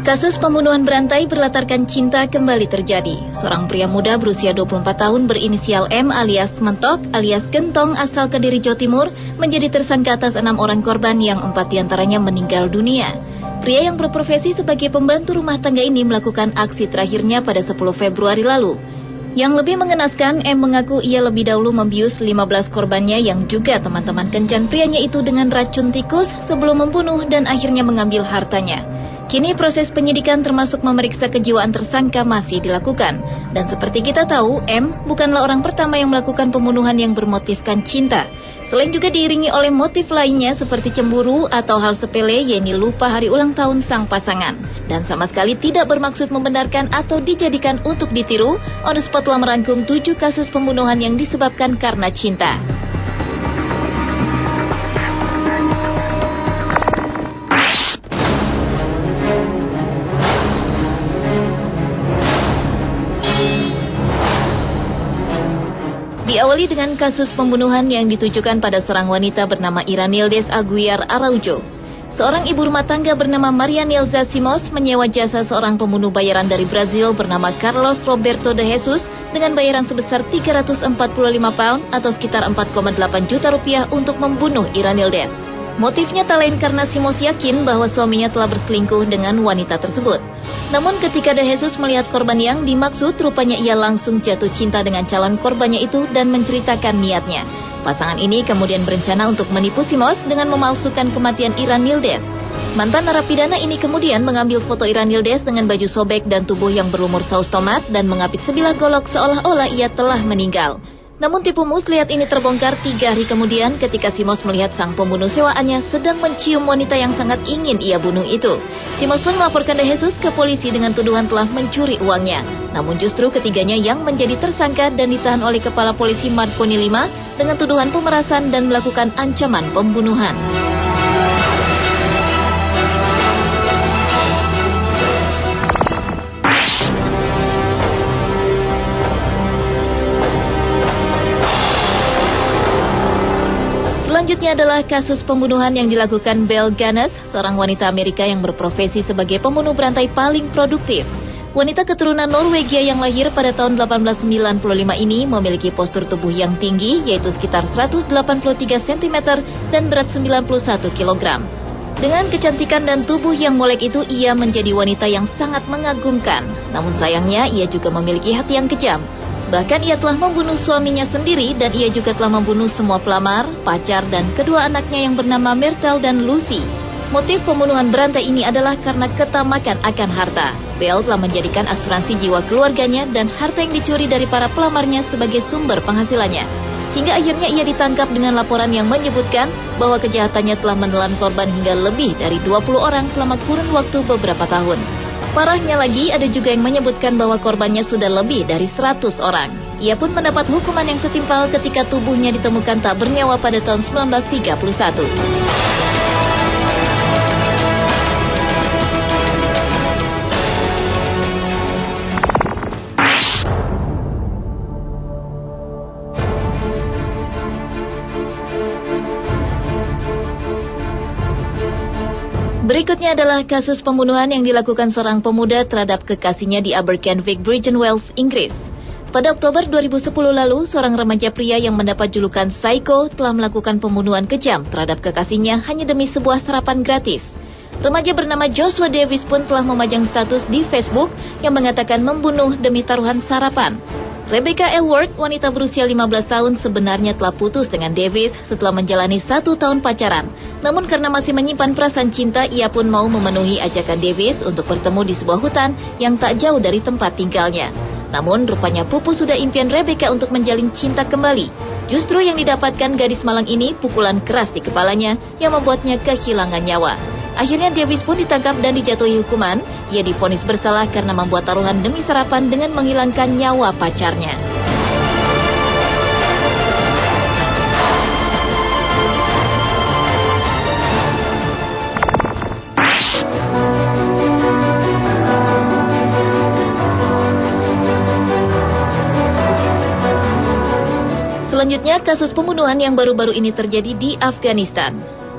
Kasus pembunuhan berantai berlatarkan cinta kembali terjadi. Seorang pria muda berusia 24 tahun berinisial M alias Mentok alias Gentong asal Kediri, Jawa Timur menjadi tersangka atas 6 orang korban yang 4 diantaranya meninggal dunia. Pria yang berprofesi sebagai pembantu rumah tangga ini melakukan aksi terakhirnya pada 10 Februari lalu. Yang lebih mengenaskan, M mengaku ia lebih dahulu membius 15 korbannya yang juga teman-teman kencan prianya itu dengan racun tikus sebelum membunuh dan akhirnya mengambil hartanya. Kini proses penyidikan termasuk memeriksa kejiwaan tersangka masih dilakukan. Dan seperti kita tahu, M bukanlah orang pertama yang melakukan pembunuhan yang bermotifkan cinta. Selain juga diiringi oleh motif lainnya seperti cemburu atau hal sepele, yaitu lupa hari ulang tahun sang pasangan. Dan sama sekali tidak bermaksud membenarkan atau dijadikan untuk ditiru, On The Spot telah merangkum 7 kasus pembunuhan yang disebabkan karena cinta. Diawali dengan kasus pembunuhan yang ditujukan pada seorang wanita bernama Iranildes Aguiar Araujo. Seorang ibu rumah tangga bernama Maria Nilza Simos menyewa jasa seorang pembunuh bayaran dari Brazil bernama Carlos Roberto de Jesus dengan bayaran sebesar 345 pound atau sekitar 4,8 juta rupiah untuk membunuh Iranildes. Motifnya tak lain karena Simos yakin bahwa suaminya telah berselingkuh dengan wanita tersebut. Namun ketika De Jesus melihat korban yang dimaksud, rupanya ia langsung jatuh cinta dengan calon korbannya itu dan menceritakan niatnya. Pasangan ini kemudian berencana untuk menipu Simos dengan memalsukan kematian Iranildes. Mantan narapidana ini kemudian mengambil foto Iranildes dengan baju sobek dan tubuh yang berlumur saus tomat dan mengapit sebilah golok seolah-olah ia telah meninggal. Namun tipu muslihat ini terbongkar 3 hari kemudian ketika Simos melihat sang pembunuh sewaannya sedang mencium wanita yang sangat ingin ia bunuh itu. Simos pun melaporkan De Jesus ke polisi dengan tuduhan telah mencuri uangnya. Namun justru ketiganya yang menjadi tersangka dan ditahan oleh Kepala Polisi Marconi 5 dengan tuduhan pemerasan dan melakukan ancaman pembunuhan. Selanjutnya adalah kasus pembunuhan yang dilakukan Belle Ganes, seorang wanita Amerika yang berprofesi sebagai pembunuh berantai paling produktif. Wanita keturunan Norwegia yang lahir pada tahun 1895 ini memiliki postur tubuh yang tinggi, yaitu sekitar 183 cm dan berat 91 kg. Dengan kecantikan dan tubuh yang molek itu, ia menjadi wanita yang sangat mengagumkan. Namun sayangnya, ia juga memiliki hati yang kejam. Bahkan ia telah membunuh suaminya sendiri dan ia juga telah membunuh semua pelamar, pacar, dan kedua anaknya yang bernama Myrtle dan Lucy. Motif pembunuhan berantai ini adalah karena ketamakan akan harta. Belle telah menjadikan asuransi jiwa keluarganya dan harta yang dicuri dari para pelamarnya sebagai sumber penghasilannya. Hingga akhirnya ia ditangkap dengan laporan yang menyebutkan bahwa kejahatannya telah menelan korban hingga lebih dari 20 orang selama kurun waktu beberapa tahun. Parahnya lagi, ada juga yang menyebutkan bahwa korbannya sudah lebih dari 100 orang. Ia pun mendapat hukuman yang setimpal ketika tubuhnya ditemukan tak bernyawa pada tahun 1931. Berikutnya adalah kasus pembunuhan yang dilakukan seorang pemuda terhadap kekasihnya di Aberkenwick, Bridgen Wells, Inggris. Pada Oktober 2010 lalu, seorang remaja pria yang mendapat julukan Psycho telah melakukan pembunuhan kejam terhadap kekasihnya hanya demi sebuah sarapan gratis. Remaja bernama Joshua Davis pun telah memajang status di Facebook yang mengatakan membunuh demi taruhan sarapan. Rebecca Elworth, wanita berusia 15 tahun, sebenarnya telah putus dengan Davis setelah menjalani 1 tahun pacaran. Namun karena masih menyimpan perasaan cinta, ia pun mau memenuhi ajakan Davis untuk bertemu di sebuah hutan yang tak jauh dari tempat tinggalnya. Namun rupanya pupus sudah impian Rebecca untuk menjalin cinta kembali. Justru yang didapatkan gadis malang ini pukulan keras di kepalanya yang membuatnya kehilangan nyawa. Akhirnya Davis pun ditangkap dan dijatuhi hukuman. Ia divonis bersalah karena membuat taruhan demi sarapan dengan menghilangkan nyawa pacarnya. Selanjutnya, kasus pembunuhan yang baru-baru ini terjadi di Afghanistan.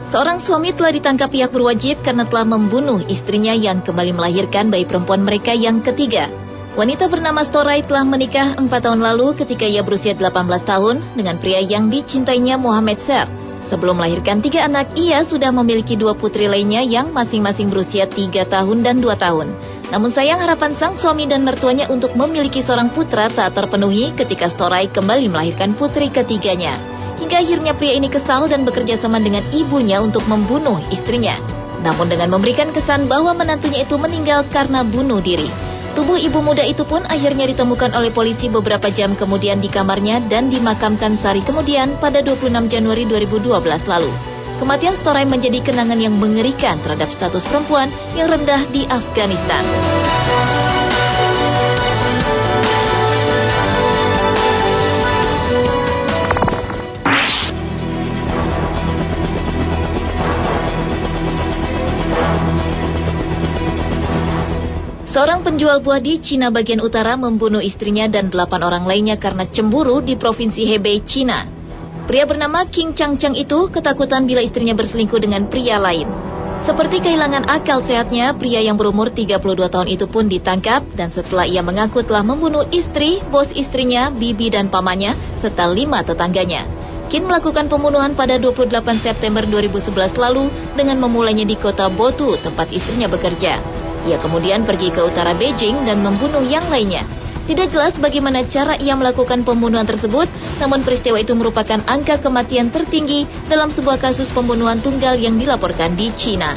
Seorang suami telah ditangkap pihak berwajib karena telah membunuh istrinya yang kembali melahirkan bayi perempuan mereka yang ketiga. Wanita bernama Storai telah menikah 4 tahun lalu ketika ia berusia 18 tahun dengan pria yang dicintainya Muhammad Ser. Sebelum melahirkan 3 anak, ia sudah memiliki 2 putri lainnya yang masing-masing berusia 3 tahun dan 2 tahun. Namun sayang harapan sang suami dan mertuanya untuk memiliki seorang putra tak terpenuhi ketika Storai kembali melahirkan putri ketiganya. Hingga akhirnya pria ini kesal dan bekerja sama dengan ibunya untuk membunuh istrinya. Namun dengan memberikan kesan bahwa menantunya itu meninggal karena bunuh diri. Tubuh ibu muda itu pun akhirnya ditemukan oleh polisi beberapa jam kemudian di kamarnya dan dimakamkan sehari kemudian pada 26 Januari 2012 lalu. Kematian Storai menjadi kenangan yang mengerikan terhadap status perempuan yang rendah di Afghanistan. Seorang penjual buah di Cina bagian utara membunuh istrinya dan 8 orang lainnya karena cemburu di Provinsi Hebei, Cina. Pria bernama King Chang-Chang itu ketakutan bila istrinya berselingkuh dengan pria lain. Seperti kehilangan akal sehatnya, pria yang berumur 32 tahun itu pun ditangkap dan setelah ia mengaku telah membunuh istri, bos istrinya, bibi dan pamannya, serta 5 tetangganya. Kin melakukan pembunuhan pada 28 September 2011 lalu dengan memulainya di kota Botu, tempat istrinya bekerja. Ia kemudian pergi ke utara Beijing dan membunuh yang lainnya. Tidak jelas bagaimana cara ia melakukan pembunuhan tersebut, namun peristiwa itu merupakan angka kematian tertinggi dalam sebuah kasus pembunuhan tunggal yang dilaporkan di Cina.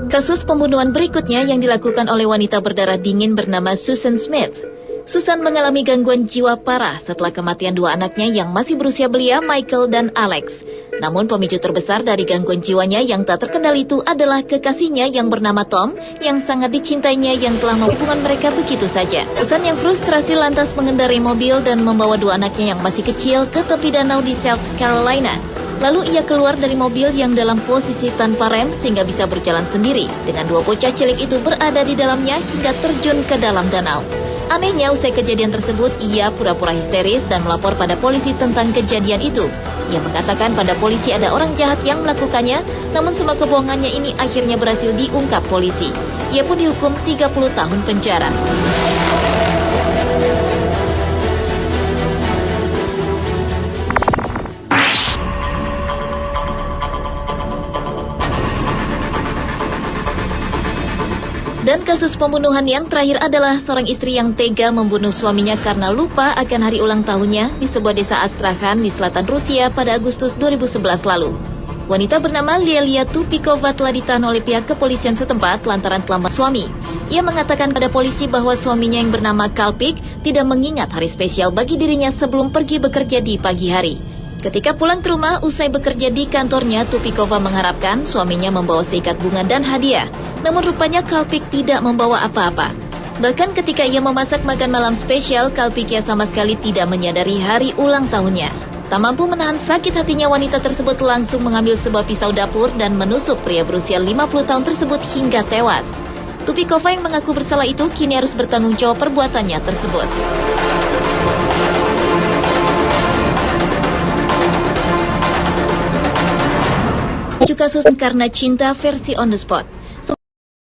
Kasus pembunuhan berikutnya yang dilakukan oleh wanita berdarah dingin bernama Susan Smith. Susan mengalami gangguan jiwa parah setelah kematian 2 anaknya yang masih berusia belia, Michael dan Alex. Namun pemicu terbesar dari gangguan jiwanya yang tak terkendali itu adalah kekasihnya yang bernama Tom, yang sangat dicintainya yang telah hubungan mereka begitu saja. Susan yang frustrasi lantas mengendarai mobil dan membawa 2 anaknya yang masih kecil ke tepi danau di South Carolina. Lalu ia keluar dari mobil yang dalam posisi tanpa rem sehingga bisa berjalan sendiri dengan 2 bocah cilik itu berada di dalamnya hingga terjun ke dalam danau. Anehnya usai kejadian tersebut ia pura-pura histeris dan melapor pada polisi tentang kejadian itu. Ia mengatakan pada polisi ada orang jahat yang melakukannya, namun semua kebohongannya ini akhirnya berhasil diungkap polisi. Ia pun dihukum 30 tahun penjara. Dan kasus pembunuhan yang terakhir adalah seorang istri yang tega membunuh suaminya karena lupa akan hari ulang tahunnya di sebuah desa Astrakhan di selatan Rusia pada Agustus 2011 lalu. Wanita bernama Lilia Tupikova telah ditahan oleh pihak kepolisian setempat lantaran telah suami. Ia mengatakan pada polisi bahwa suaminya yang bernama Kalpik tidak mengingat hari spesial bagi dirinya sebelum pergi bekerja di pagi hari. Ketika pulang ke rumah usai bekerja di kantornya, Tupikova mengharapkan suaminya membawa seikat bunga dan hadiah. Namun rupanya Kalpik tidak membawa apa-apa. Bahkan ketika ia memasak makan malam spesial, Kalpik sama sekali tidak menyadari hari ulang tahunnya. Tak mampu menahan sakit hatinya, wanita tersebut langsung mengambil sebuah pisau dapur dan menusuk pria berusia 50 tahun tersebut hingga tewas. Tupikova yang mengaku bersalah itu kini harus bertanggung jawab perbuatannya tersebut. Kasus karena cinta versi on the spot.